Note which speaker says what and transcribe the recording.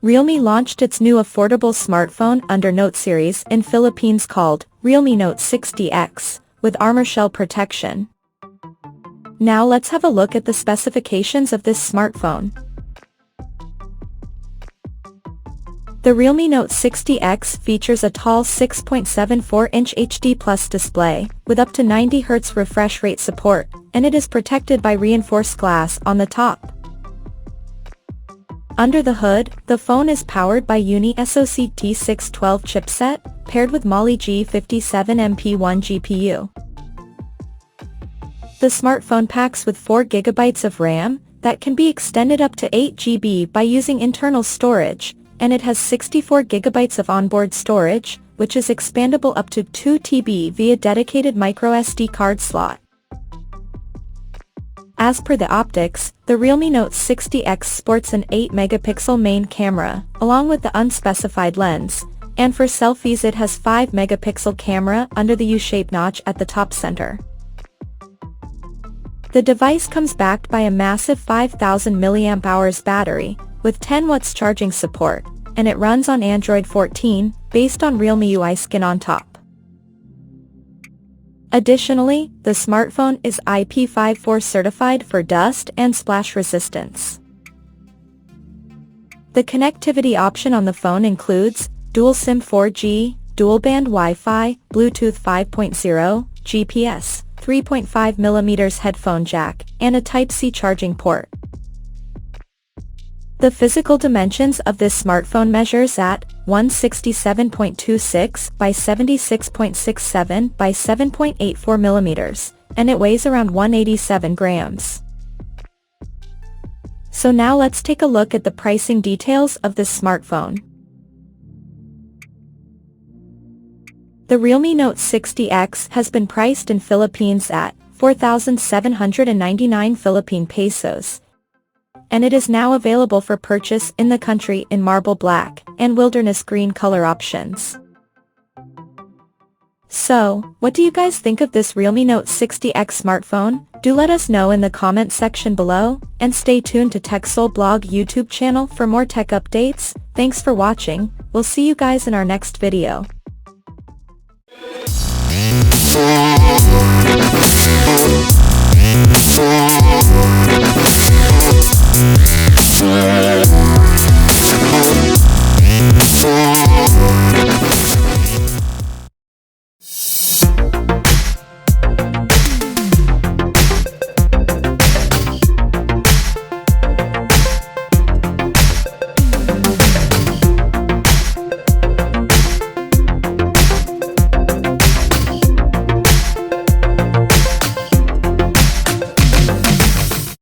Speaker 1: Realme launched its new affordable smartphone under Note series in Philippines called Realme Note 60X, with armor shell protection. Now let's have a look at the specifications of this smartphone. The Realme Note 60X features a tall 6.74-inch HD Plus display, with up to 90 Hz refresh rate support, and it is protected by reinforced glass on the top. Under the hood, the phone is powered by Uni-SoC T612 chipset, paired with Mali G57MP1 GPU. The smartphone packs with 4 GB of RAM, that can be extended up to 8 GB by using internal storage, and it has 64 GB of onboard storage, which is expandable up to 2 TB via dedicated microSD card slot. As per the optics, the Realme Note 60X sports an 8-megapixel main camera, along with the unspecified lens, and for selfies it has 5-megapixel camera under the U-shaped notch at the top center. The device comes backed by a massive 5000 mAh battery, with 10 watts charging support, and it runs on Android 14, based on Realme UI skin on top. Additionally, the smartphone is IP54 certified for dust and splash resistance. The connectivity option on the phone includes dual SIM 4G, dual-band Wi-Fi, Bluetooth 5.0, GPS, 3.5mm headphone jack, and a Type-C charging port. The physical dimensions of this smartphone measures at 167.26 by 76.67 by 7.84 millimeters, and it weighs around 187 grams. So now let's take a look at the pricing details of this smartphone. The Realme Note 60X has been priced in Philippines at 4,799 Philippine pesos, and it is now available for purchase in the country in marble black and wilderness green color options. So, what do you guys think of this Realme Note 60X smartphone? Do let us know in the comment section below, and stay tuned to TechSole Blog YouTube channel for more tech updates. Thanks for watching, we'll see you guys in our next video.